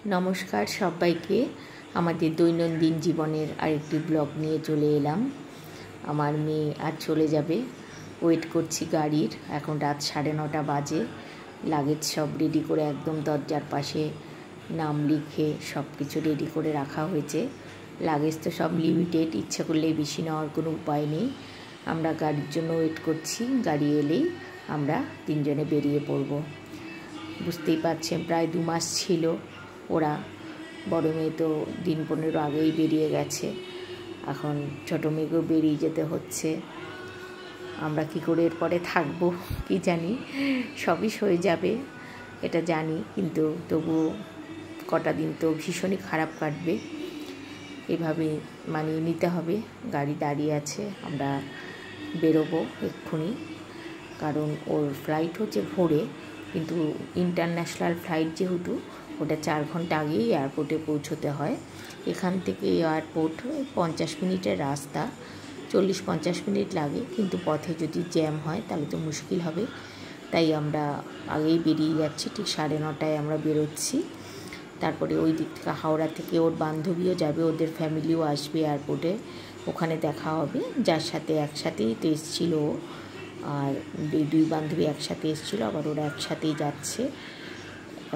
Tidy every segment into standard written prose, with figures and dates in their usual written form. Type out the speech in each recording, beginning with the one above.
নমস্কার সবাইকে। আমাদের দৈনন্দিন জীবনের আরেকটি ব্লগ নিয়ে চলে এলাম। আমার মেয়ে আজ চলে যাবে, ওয়েট করছি গাড়ির। এখন রাত 9:30 বাজে। লাগেজ সব রেডি করে একদম দরজার পাশে নাম লিখে সব কিছু রেডি করে রাখা হয়েছে। লাগেজ তো সব লিমিটেড, ইচ্ছে করলেই বেশি নেওয়ার কোনো উপায় নেই। আমরা গাড়ির জন্য ওয়েট করছি, গাড়ি এলেই আমরা তিনজনে বেরিয়ে পড়ব। বুঝতেই পারছেন, প্রায় 2 মাস ছিল ওরা। বড় মেয়ে তো দিন 15 আগেই বেরিয়ে গেছে, এখন ছোটো মেয়েকেও বেরিয়ে যেতে হচ্ছে। আমরা কী করে এরপরে থাকবো কি জানি, সবই হয়ে যাবে এটা জানি, কিন্তু তবুও কটা দিন তো ভীষণই খারাপ কাটবে। এভাবে মানিয়ে নিতে হবে। গাড়ি দাঁড়িয়ে আছে, আমরা বেরোবো এক্ষুনি, কারণ ওর ফ্লাইট হচ্ছে ভোরে, কিন্তু ইন্টারন্যাশনাল ফ্লাইট যেহেতু, ওটা 4 ঘন্টা আগেই এয়ারপোর্টে পৌঁছতে হয়। এখান থেকে এয়ারপোর্ট 50 মিনিটের রাস্তা, 40-50 মিনিট লাগে, কিন্তু পথে যদি জ্যাম হয় তাহলে তো মুশকিল হবে। তাই আমরা আগেই বেরিয়ে যাচ্ছি, ঠিক 9:30টায় আমরা বেরোচ্ছি। তারপরে ওই দিক থেকে হাওড়া থেকে ওর বান্ধবীও যাবে, ওদের ফ্যামিলিও আসবে এয়ারপোর্টে, ওখানে দেখা হবে। যার সাথে একসাথেই তো এসেছিলো, আর দুই বান্ধবী একসাথে এসেছিলো, আবার ওরা একসাথেই যাচ্ছে।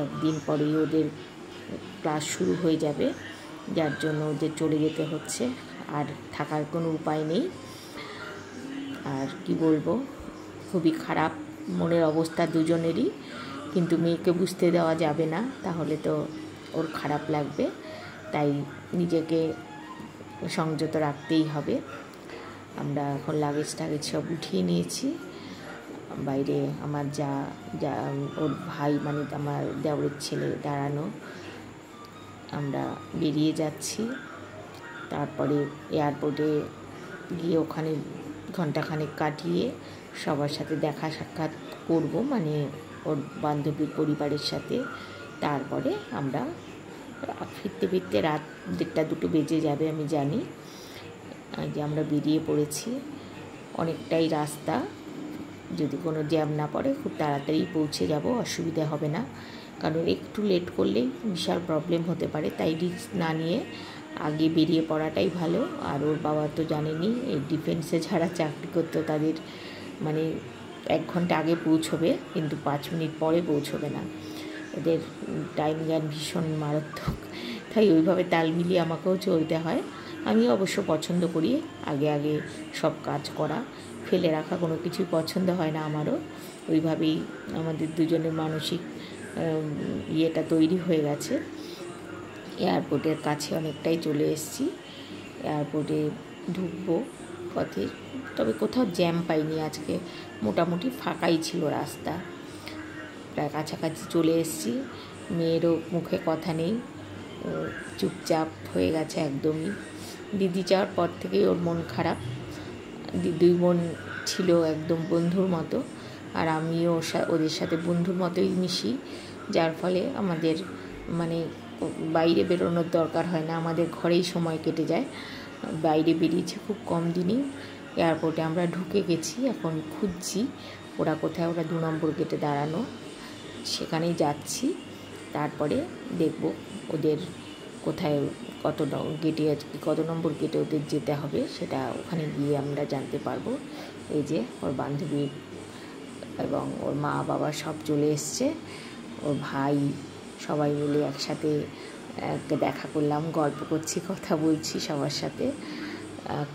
একদিন পরেই ওদের ক্লাস শুরু হয়ে যাবে, যার জন্য ওদের চলে যেতে হচ্ছে, আর থাকার কোনো উপায় নেই। আর কি বলবো, খুবই খারাপ মনের অবস্থা দুজনেরই, কিন্তু মেয়েকে বুঝতে দেওয়া যাবে না, তাহলে তো ওর খারাপ লাগবে। তাই নিজেকে সংযত রাখতেই হবে। আমরা এখন লাগেজ টাগেজ সব উঠিয়ে নিয়েছি। বাইরে আমার যা ওর ভাই, মানে আমার দেওরের ছেলে দাঁড়ানো। আমরা বেরিয়ে যাচ্ছি। তারপরে এয়ারপোর্টে গিয়ে ওখানে ঘণ্টাখানেক কাটিয়ে সবার সাথে দেখা সাক্ষাৎ করব, মানে ওর বান্ধবীর পরিবারের সাথে। তারপরে আমরা ফিরতে ফিরতে রাত 1:30-2 বেজে যাবে, আমি জানি। যে আমরা বেরিয়ে পড়েছি, অনেকটাই রাস্তা। যদি কোনো জ্যাম না পড়ে খুব তাড়াতাড়ি পৌঁছে যাব, অসুবিধা হবে না। কারণ একটু লেট করলেই বিশাল প্রবলেম হতে পারে, তাই রিস্ক না নিয়ে আগে বেরিয়ে পড়াটাই ভালো। আর ওর বাবা তো জানেনই, এই ডিফেন্সে যারা চাকরি করতো তাদের মানে 1 ঘন্টা আগে পৌঁছবে, কিন্তু 5 মিনিট পরে পৌঁছবে না। ওদের টাইম জ্ঞান ভীষণ মারাত্মক, তাই ওইভাবে তাল মিলিয়ে আমাকেও চলতে হয়। আমি অবশ্য পছন্দ করি আগে আগে সব কাজ করা, ফেলে রাখা কোনো কিছুই পছন্দ হয় না আমারও। ওইভাবেই আমাদের দুজনের মানসিক ইয়েটা তৈরি হয়ে গেছে। এয়ারপোর্টের কাছে অনেকটাই চলে এসেছি, এয়ারপোর্টে ঢুকবো পথে। তবে কোথাও জ্যাম পাইনি আজকে, মোটামুটি ফাঁকাই ছিল রাস্তা। প্রায় কাছাকাছি চলে এসেছি। মেয়েরও মুখে কথা নেই, চুপচাপ হয়ে গেছে একদমই। দিদি যাওয়ার পর থেকেই ওর মন খারাপ। দুই বোন ছিল একদম বন্ধুর মতো, আর আমিও ওদের সাথে বন্ধুর মতোই মিশি, যার ফলে আমাদের মানে বাইরে বেরোনোর দরকার হয় না, আমাদের ঘরেই সময় কেটে যায়। বাইরে বেরিয়েছি খুব কম দিনই। এয়ারপোর্টে আমরা ঢুকে গেছি, এখন খুঁজছি ওরা কোথায়। ওরা 2 নম্বর গেটে দাঁড়ানো, সেখানেই যাচ্ছি। তারপরে দেখব ওদের কোথায় কত নম্বর গেটে ওদের যেতে হবে, সেটা ওখানে গিয়ে আমরা জানতে পারবো। এই যে ওর বান্ধবী এবং ওর মা বাবা সব চলে এসছে, ওর ভাই, সবাই মিলে একসাথে দেখা করলাম, গল্প করছি, কথা বলছি সবার সাথে।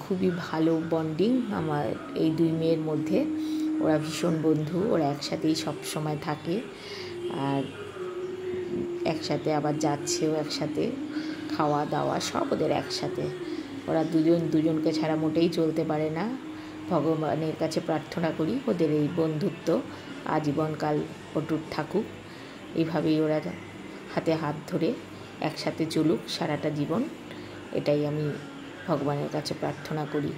খুবই ভালো বন্ডিং আমার এই 2 মেয়ের মধ্যে। ওরা ভীষণ বন্ধু, ওরা একসাথেই সব সময় থাকে, আর একসাথে আবার যাচ্ছেও একসাথে, খাওয়া দাওয়া সব ওদের একসাথে। ওরা দুজনকে ছাড়া মোটেই চলতে পারে না। ভগবানের কাছে প্রার্থনা করি ওদের এই বন্ধুত্ব আজীবনকাল অটুট থাকুক। এইভাবেই ওরা হাতে হাত ধরে একসাথে চলুক সারাটা জীবন, এটাই আমি ভগবানের কাছে প্রার্থনা করি।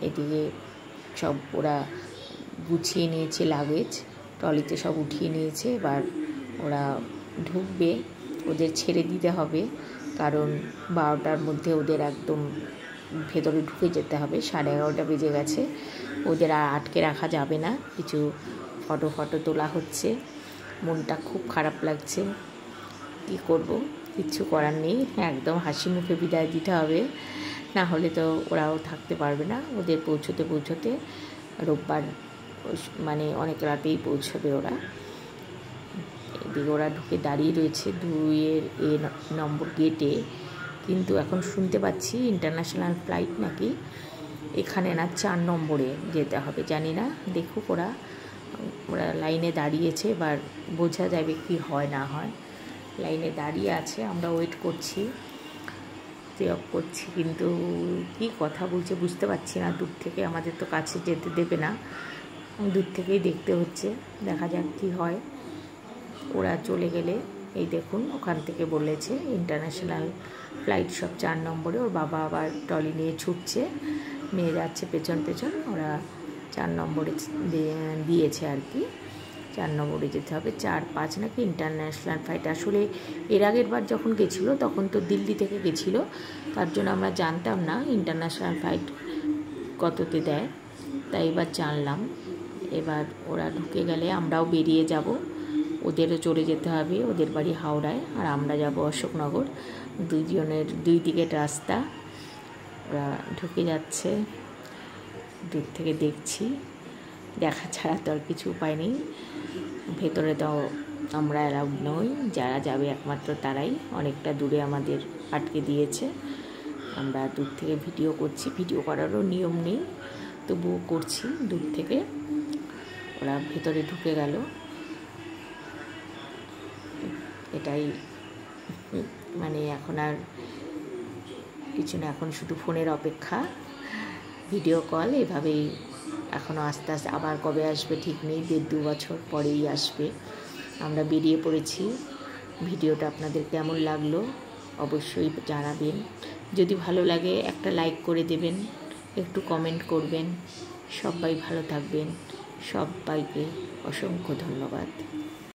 এদিকে সব ওরা গুছিয়ে নিয়েছে, লাগেজ ট্রলিতে সব উঠিয়ে নিয়েছে। এবার ওরা ঢুকবে, ওদের ছেড়ে দিতে হবে, কারণ 12টার মধ্যে ওদের একদম ভেতরে ঢুকে যেতে হবে। 11:30 বেজে গেছে, ওদের আর আটকে রাখা যাবে না। কিছু ফটো তোলা হচ্ছে, মনটা খুব খারাপ লাগছে। কী করব, কিচ্ছু করার নেই, একদম হাসি মুখে বিদায় দিতে হবে, না হলে তো ওরাও থাকতে পারবে না। ওদের পৌঁছতে রোববার মানে অনেক রাতেই পৌঁছবে ওরা। এদিকে ওরা ঢুকে দাঁড়িয়ে রয়েছে 2 নম্বর গেটে, কিন্তু এখন শুনতে পাচ্ছি ইন্টারন্যাশনাল ফ্লাইট নাকি এখানে না 4 নম্বরে যেতে হবে, জানি না, দেখুক ওরা লাইনে দাঁড়িয়েছে, এবার বোঝা যাবে কি হয় না হয়। লাইনে দাঁড়িয়ে আছে, আমরা ওয়েট করছি, কিন্তু কি কথা বলছে বুঝতে পারছি না। দূর থেকে, আমাদের তো কাছে যেতে দেবে না, দূর থেকেই দেখতে হচ্ছে, দেখা যাক কি হয়। ওরা চলে গেলে এই দেখুন ওখান থেকে বলেছে ইন্টারন্যাশনাল ফ্লাইট সব 4 নম্বরে। ওর বাবা আবার ট্রলি নিয়ে ছুটছে, নিয়ে যাচ্ছে পেছন পেছন। ওরা 4 নম্বরে দিয়েছে আর কি, 4 নম্বরে যেতে হবে। 4-5 নাকি ইন্টারন্যাশনাল ফ্লাইট। আসলে এর আগের বার যখন গেছিলো তখন তো দিল্লি থেকে গেছিলো, তার জন্য আমরা জানতাম না ইন্টারন্যাশনাল ফ্লাইট কততে দেয়, তাই এবার জানলাম। এবার ওরা ঢুকে গেলে আমরাও বেরিয়ে যাব, ওদেরও চলে যেতে হবে, ওদের বাড়ি হাওড়ায়, আর আমরা যাব অশোকনগর। দুজনের 2 দিকের রাস্তা। ওরা ঢুকে যাচ্ছে, দূর থেকে দেখছি, দেখা ছাড়া তো আর কিছু উপায় নেই। ভেতরে তো আমরা অ্যালাউড নই, যারা যাবে একমাত্র তারাই। অনেকটা দূরে আমাদের আটকে দিয়েছে, আমরা দূর থেকে ভিডিও করছি, ভিডিও করারও নিয়ম নেই, তবুও করছি দূর থেকে। ওরা ভেতরে ঢুকে গেল, এটাই মানে এখন আর কিছু না, এখন শুধু ফোনের অপেক্ষা, ভিডিও কল, এভাবেই এখনও আস্তে আস্তে। আবার কবে আসবে ঠিক নেই, 1.5-2 বছর পরেই আসবে। আমরা বেরিয়ে পড়েছি। ভিডিওটা আপনাদের কেমন লাগলো অবশ্যই জানাবেন, যদি ভালো লাগে একটা লাইক করে দেবেন, একটু কমেন্ট করবেন। সবাই ভালো থাকবেন, সবাইকে অসংখ্য ধন্যবাদ।